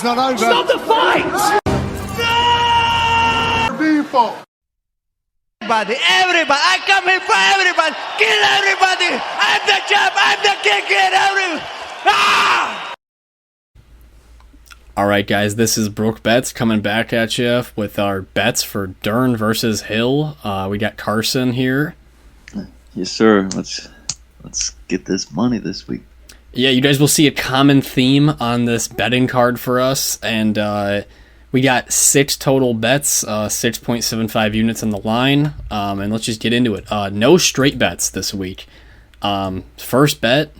fight's not over. Stop the fight! People. Everybody, I come here for everybody. Kill everybody. I'm the champ. I'm the king. Kill everybody. Ah! All right, guys, this is Broke Bets coming back at you with our bets for Dern versus Hill. We got Carson here. Yes, sir. Let's get this money this week. Yeah, you guys will see a common theme on this betting card for us, and we got 6 total bets, 6.75 units on the line, and let's just get into it. No straight bets this week. First bet,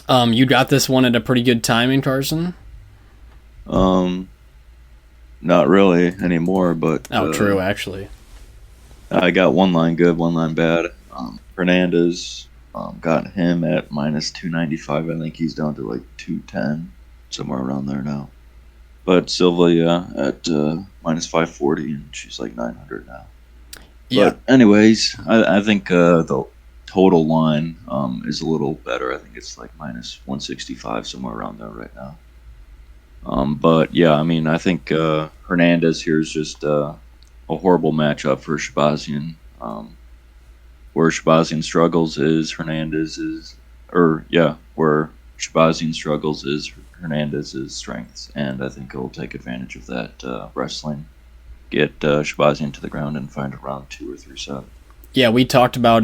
you got this one at a pretty good timing, Carson. Not really anymore, but true, actually. I got one line good, one line bad. Hernandez, got him at minus 295. I think he's down to like 210, somewhere around there now. But Silva, yeah, at minus 540, and she's like 900 now. Yeah. But anyways, I think the total line is a little better. I think it's like minus 165, somewhere around there right now. But yeah, I mean, I think Hernandez here is just a horrible matchup for Shabazian. Where Shabazian struggles is Hernandez's, where Shabazian struggles is Hernandez's strengths, and I think he'll take advantage of that wrestling, get Shabazian to the ground, and find a round 2 or 3 set. Yeah, we talked about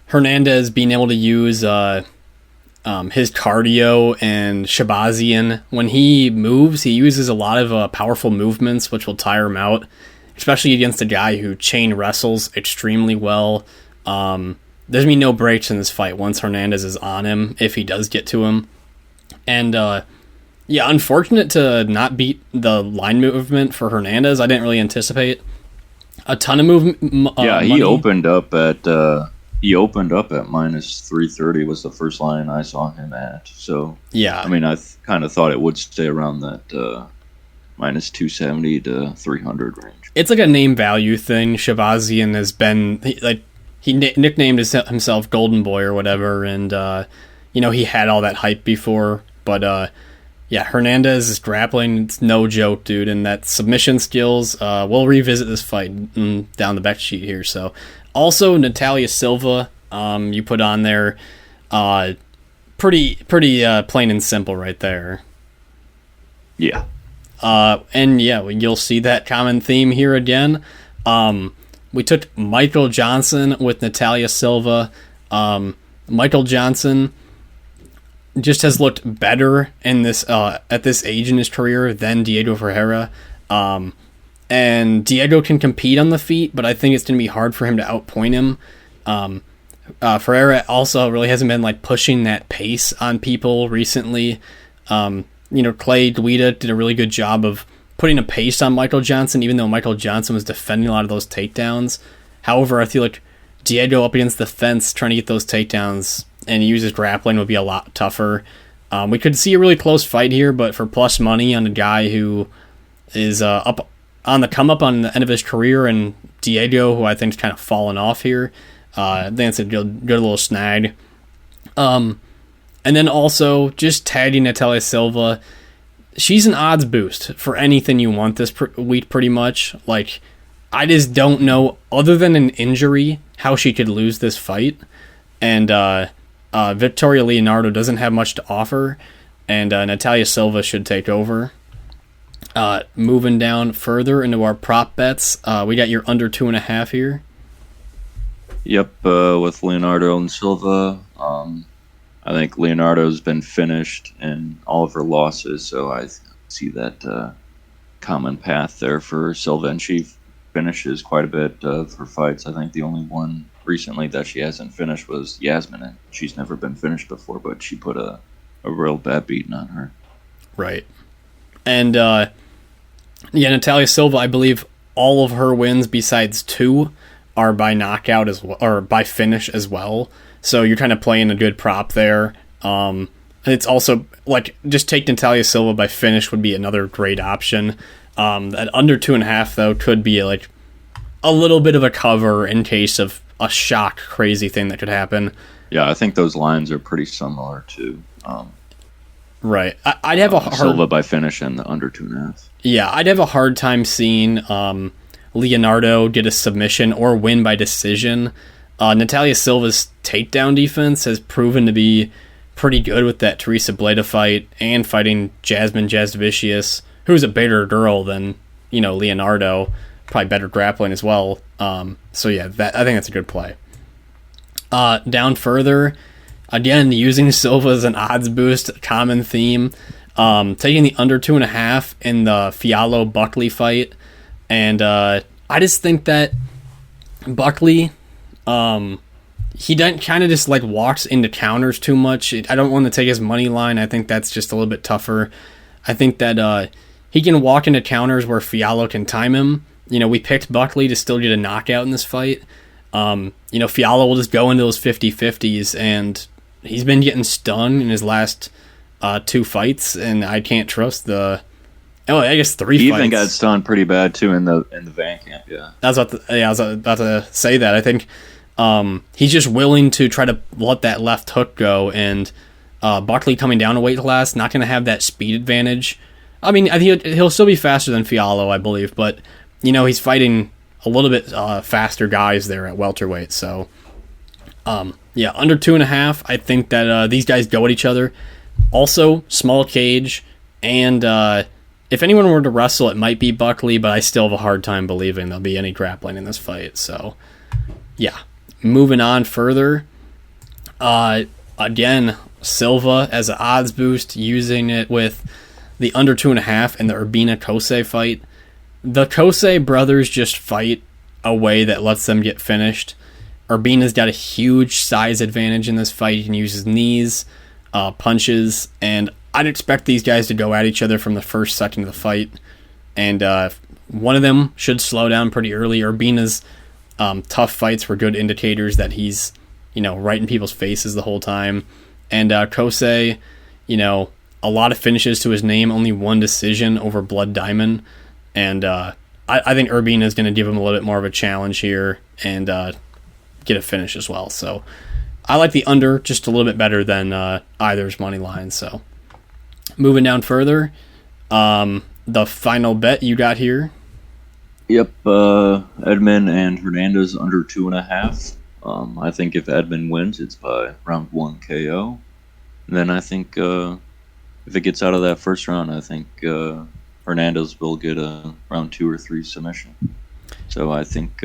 Hernandez being able to use his cardio, and Shabazian, when he moves, he uses a lot of powerful movements, which will tire him out, especially against a guy who chain wrestles extremely well. There's going to be no breaks in this fight once Hernandez is on him, if he does get to him. And, unfortunate to not beat the line movement for Hernandez. I didn't really anticipate a ton of movement. He opened up at minus 330 was the first line I saw him at. So, yeah. I mean, I kind of thought it would stay around that minus 270 to 300 range. It's like a name value thing. Shabazian has been, he nicknamed himself Golden Boy or whatever, and, he had all that hype before. But, Hernandez's grappling, it's no joke, dude, and that submission skills, we'll revisit this fight down the bet sheet here. So, also, Natalia Silva, you put on there, pretty plain and simple right there. Yeah. You'll see that common theme here again. We took Michael Johnson with Natalia Silva. Michael Johnson just has looked better in this at this age in his career than Diego Ferreira. And Diego can compete on the feet, but I think it's going to be hard for him to outpoint him. Ferreira also really hasn't been pushing that pace on people recently. Clay Guida did a really good job of putting a pace on Michael Johnson, even though Michael Johnson was defending a lot of those takedowns. However, I feel like Diego up against the fence trying to get those takedowns and use his grappling would be a lot tougher. We could see a really close fight here, but for plus money on a guy who is up on the come up on the end of his career, and Diego, who I think is kind of fallen off here, I think it's a good little snag. And then also, just tagging Natalia Silva. She's an odds boost for anything you want this week, pretty much. I just don't know, other than an injury, how she could lose this fight. And Victoria Leonardo doesn't have much to offer, and Natalia Silva should take over. Moving down further into our prop bets, we got your under 2.5 here. Yep, with Leonardo and Silva. I think Leonardo's been finished in all of her losses, so I see that common path there for Silva, and she finishes quite a bit of her fights. I think the only one recently that she hasn't finished was Yasmin, and she's never been finished before, but she put a real bad beating on her. Right. And, Natalia Silva, I believe all of her wins besides 2 are by knockout as well, or by finish as well. So you're kind of playing a good prop there. And it's also, just take Natalia Silva by finish would be another great option. At under 2.5, though, could be a little bit of a cover in case of a shock, crazy thing that could happen. Yeah, I think those lines are pretty similar to Right. I'd have a hard... Silva by finish and the under 2.5. Yeah, I'd have a hard time seeing Leonardo get a submission or win by decision. Natalia Silva's takedown defense has proven to be pretty good with that Teresa Bleda fight and fighting Jasmine Jasdavicius, who's a bigger girl than, Leonardo. Probably better grappling as well. So yeah, I think that's a good play. Down further, again, using Silva as an odds boost, common theme. Taking the under 2.5 in the Fialho Buckley fight. And I just think that Buckley, he doesn't kind of just walks into counters too much. I don't want to take his money line. I think that's just a little bit tougher. I think that he can walk into counters where Fialho can time him. We picked Buckley to still get a knockout in this fight. Fialho will just go into those 50-50s, and he's been getting stunned in his last 2 fights, and I can't trust the... Oh, I guess 3 he fights. He even got stunned pretty bad, too, in the van camp, yeah. I was about to say that. I think he's just willing to try to let that left hook go, and Buckley coming down a weight class, not going to have that speed advantage. I mean, I think he'll still be faster than Fialho, I believe, but, he's fighting a little bit faster guys there at welterweight, so... yeah, under 2.5, I think that these guys go at each other. Also, small cage, and if anyone were to wrestle, it might be Buckley, but I still have a hard time believing there'll be any grappling in this fight. So, yeah. Moving on further, again, Silva as an odds boost, using it with the under 2.5 in the Urbina Cosce fight. The Cosce brothers just fight a way that lets them get finished. Urbina's got a huge size advantage in this fight. He can use his knees, punches, and I'd expect these guys to go at each other from the first second of the fight. And one of them should slow down pretty early. Urbina's tough fights were good indicators that he's, right in people's faces the whole time. And Cosce, a lot of finishes to his name, only 1 decision over Blood Diamond. And I think Urbina is going to give him a little bit more of a challenge here and get a finish as well. So I like the under just a little bit better than either's money line. So moving down further, the final bet you got here. Yep, Edmund and Hernandez under 2.5. I think if Edmund wins, it's by round 1 KO. And then I think if it gets out of that first round, I think Hernandez will get a round 2 or 3 submission. So I think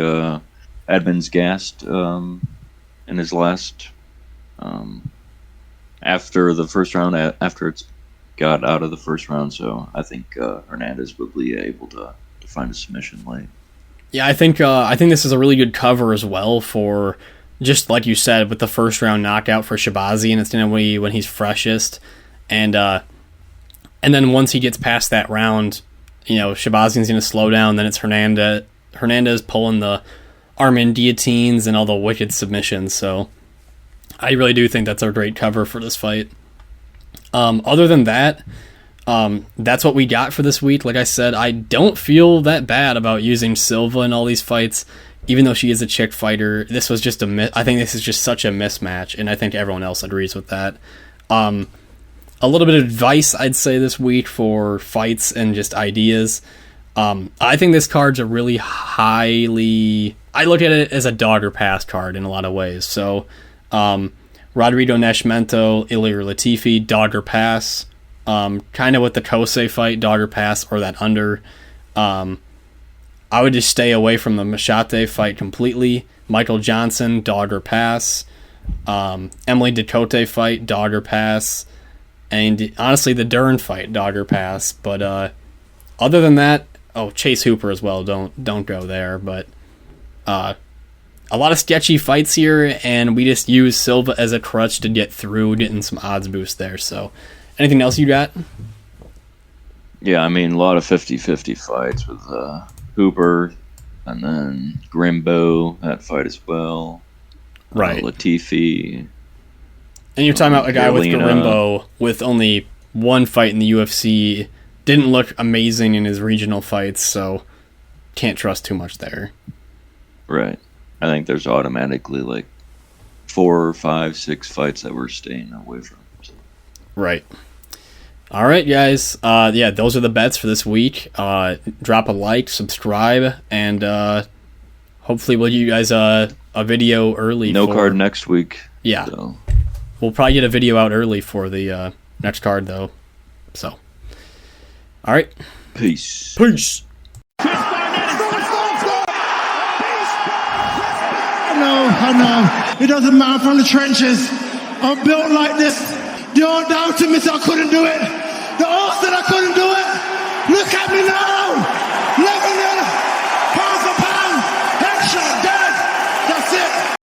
Edmund's gassed in his last after the first round, after it's got out of the first round. So I think Hernandez will be able to find a submission late. Yeah, I think this is a really good cover as well for, just like you said, with the first round knockout for Shahbazi, and it's going to be when he's freshest, and then once he gets past that round, Shahbazi's going to slow down. Then it's Hernandez pulling the arm-in guillotines and all the wicked submissions. So I really do think that's a great cover for this fight. Other than that, that's what we got for this week. Like I said, I don't feel that bad about using Silva in all these fights, even though she is a chick fighter. This was just I think this is just such a mismatch, and I think everyone else agrees with that. A little bit of advice, I'd say, this week for fights and just ideas. I think this card's a really highly... I look at it as a dog or pass card in a lot of ways. So, Rodrigo Nasimento, Ilir Latifi, dog or pass. Kind of with the Cosce fight, dog or pass, or that under. I would just stay away from the Maheshate fight completely. Michael Johnson, dog or pass. Emily Ducote fight, dog or pass. And honestly, the Dern fight, dog or pass. But other than that, Chase Hooper as well. Don't go there. But a lot of sketchy fights here, and we just use Silva as a crutch to get through, getting some odds boost there. So, anything else you got? Yeah, I mean, a lot of 50-50 fights with Hooper, and then Gorimbo, that fight as well. Right. Latifi. And you're talking about a guy with Karolina. Gorimbo with only 1 fight in the UFC. Didn't look amazing in his regional fights, so can't trust too much there. Right. I think there's automatically 4 or 5, 6 fights that we're staying away from. So. Right. All right, guys. Yeah, those are the bets for this week. Drop a like, subscribe, and hopefully we'll give you guys a video early. No card next week. Yeah. So. We'll probably get a video out early for the next card, though. So. All right. Peace. Peace. I know. It doesn't matter from the trenches. I'm built like this. The old doubted me said I couldn't do it. The old said I couldn't do it. Look at me now.